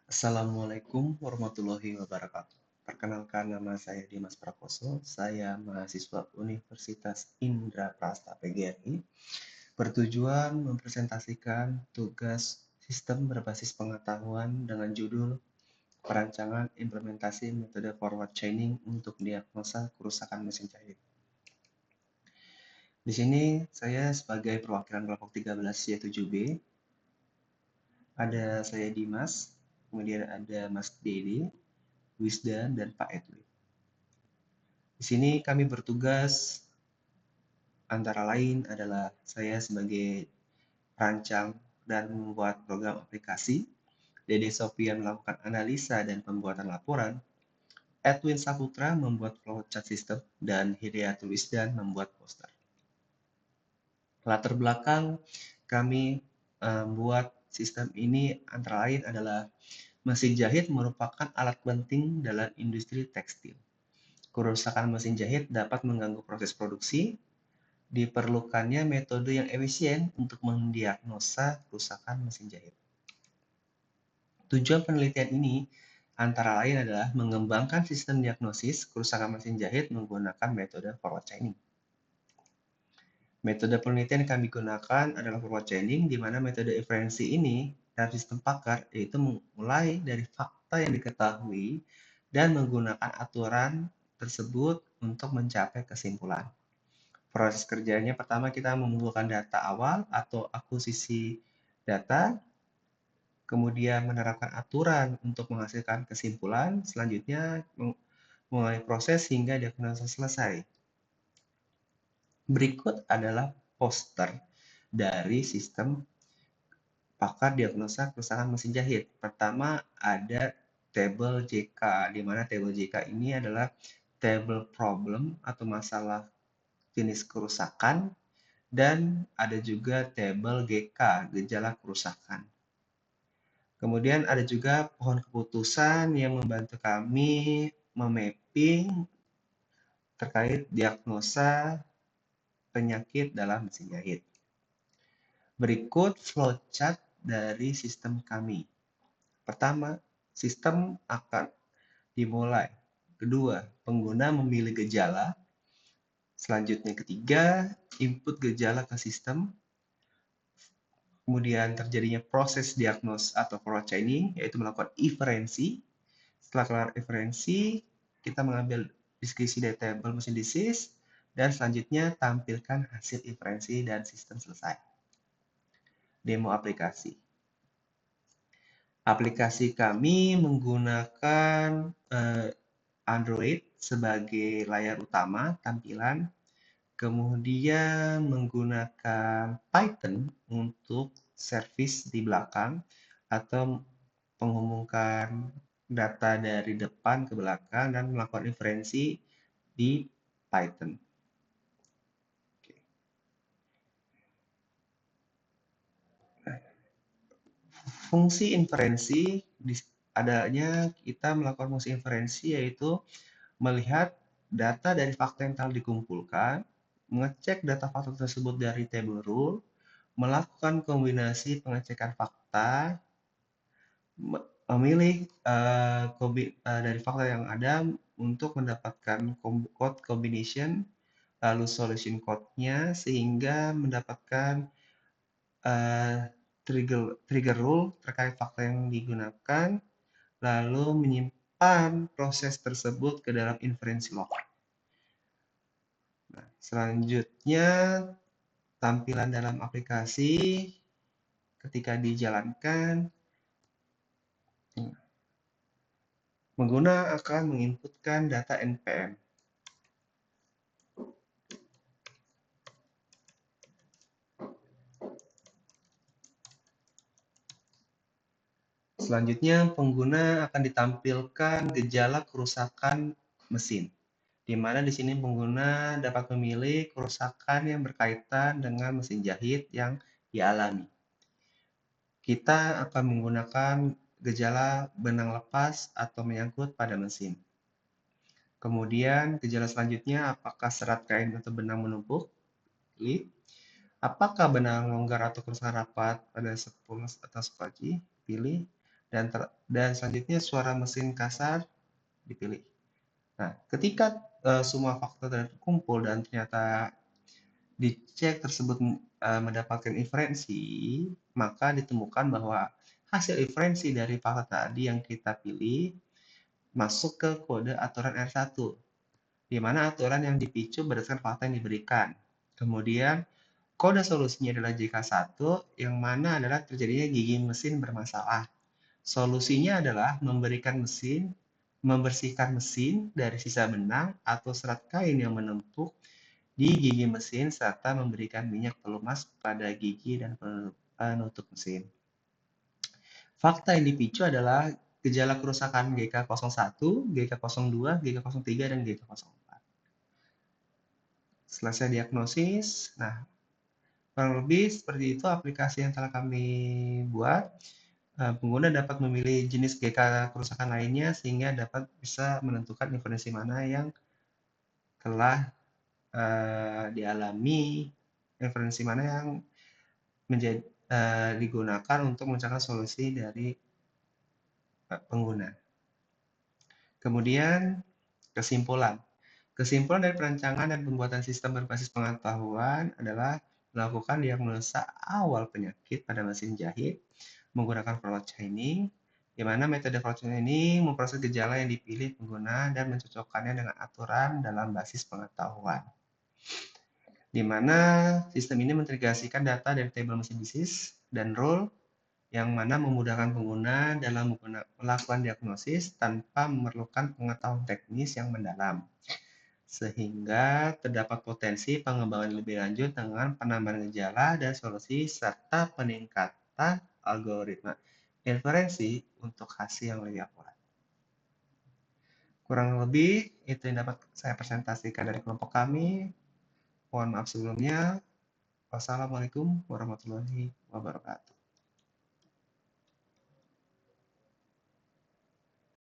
Assalamualaikum warahmatullahi wabarakatuh. Perkenalkan, nama saya Dimas Prakoso. Saya mahasiswa Universitas Indra Prasta PGRI. Bertujuan mempresentasikan tugas sistem berbasis pengetahuan dengan judul Perancangan Implementasi Metode Forward Chaining untuk Diagnosa Kerusakan Mesin Jahit. Di sini saya sebagai perwakilan kelompok 13Y7B. Ada saya Dimas, kemudian ada Mas Dedi, Wisdan, dan Pak Edwin. Di sini kami bertugas antara lain adalah saya sebagai perancang dan membuat program aplikasi, Dede Sofian melakukan analisa dan pembuatan laporan, Edwin Saputra membuat flowchart system, dan Hidayatul Wisdan membuat poster. Latar belakang kami membuat sistem ini antara lain adalah mesin jahit merupakan alat penting dalam industri tekstil. Kerusakan mesin jahit dapat mengganggu proses produksi. Diperlukannya metode yang efisien untuk mendiagnosa kerusakan mesin jahit. Tujuan penelitian ini antara lain adalah mengembangkan sistem diagnosis kerusakan mesin jahit menggunakan metode forward chaining. Metode penelitian yang kami gunakan adalah forward chaining, di mana metode inferensi ini dalam sistem Packard yaitu mulai dari fakta yang diketahui dan menggunakan aturan tersebut untuk mencapai kesimpulan. Proses kerjanya pertama kita mengumpulkan data awal atau akuisisi data, kemudian menerapkan aturan untuk menghasilkan kesimpulan, selanjutnya mulai proses hingga diagnosa selesai. Berikut adalah poster dari sistem pakar diagnosa kerusakan mesin jahit. Pertama ada tabel JK, di mana tabel JK ini adalah table problem atau masalah jenis kerusakan, dan ada juga tabel GK, gejala kerusakan. Kemudian ada juga pohon keputusan yang membantu kami memapping terkait diagnosa penyakit dalam mesin jahit. Berikut flowchart dari sistem kami. Pertama, sistem akan dimulai. Kedua, pengguna memilih gejala. Selanjutnya ketiga, input gejala ke sistem. Kemudian terjadinya proses diagnos atau forward chaining, yaitu melakukan inferensi. Setelah kelar inferensi, kita mengambil deskripsi dari tabel mesin disease, dan selanjutnya tampilkan hasil inferensi dan sistem selesai. Demo aplikasi. Aplikasi kami menggunakan Android sebagai layar utama tampilan, kemudian menggunakan Python untuk service di belakang atau menghubungkan data dari depan ke belakang dan melakukan inferensi di Python. Fungsi inferensi, adanya kita melakukan fungsi inferensi yaitu melihat data dari fakta yang telah dikumpulkan, mengecek data fakta tersebut dari table rule, melakukan kombinasi pengecekan fakta, memilih dari fakta yang ada untuk mendapatkan code combination, lalu solution code-nya, sehingga mendapatkan trigger rule terkait fakta yang digunakan, lalu menyimpan proses tersebut ke dalam inferensi log. Nah, selanjutnya tampilan dalam aplikasi ketika dijalankan, pengguna akan menginputkan data NPM. Selanjutnya, pengguna akan ditampilkan gejala kerusakan mesin, di mana di sini pengguna dapat memilih kerusakan yang berkaitan dengan mesin jahit yang dialami. Kita akan menggunakan gejala benang lepas atau menyangkut pada mesin. Kemudian, gejala selanjutnya, apakah serat kain atau benang menumpuk? Pilih. Apakah benang longgar atau kerusakan rapat pada 10 atau sepaji? Pilih. dan selanjutnya suara mesin kasar dipilih. Nah, ketika semua faktor terkumpul dan ternyata dicek tersebut mendapatkan inferensi, maka ditemukan bahwa hasil inferensi dari fakta tadi yang kita pilih masuk ke kode aturan R1, di mana aturan yang dipicu berdasarkan fakta yang diberikan. Kemudian, kode solusinya adalah JK1, yang mana adalah terjadinya gigi mesin bermasalah. Solusinya adalah membersihkan mesin dari sisa benang atau serat kain yang menumpuk di gigi mesin serta memberikan minyak pelumas pada gigi dan penutup mesin. Fakta yang dipicu adalah gejala kerusakan GK01, GK02, GK03, dan GK04. Selesai diagnosis, nah kurang lebih seperti itu aplikasi yang telah kami buat. Pengguna dapat memilih jenis GK kerusakan lainnya sehingga dapat bisa menentukan inferensi mana yang telah dialami, inferensi mana yang digunakan untuk mencari solusi dari pengguna. Kemudian kesimpulan. Kesimpulan dari perancangan dan pembuatan sistem berbasis pengetahuan adalah melakukan diagnosa awal penyakit pada mesin jahit menggunakan fraud chaining, di mana metode fraud chaining memproses gejala yang dipilih pengguna dan mencocokkannya dengan aturan dalam basis pengetahuan. Di mana sistem ini mengintegrasikan data dari tabel mesin bisnis dan rule yang mana memudahkan pengguna dalam melakukan diagnosis tanpa memerlukan pengetahuan teknis yang mendalam. Sehingga terdapat potensi pengembangan lebih lanjut dengan penambahan gejala dan solusi serta peningkatan algoritma inferensi untuk hasil yang lebih akurat. Kurang lebih itu yang dapat saya presentasikan dari kelompok kami. Mohon maaf sebelumnya. Wassalamualaikum warahmatullahi wabarakatuh.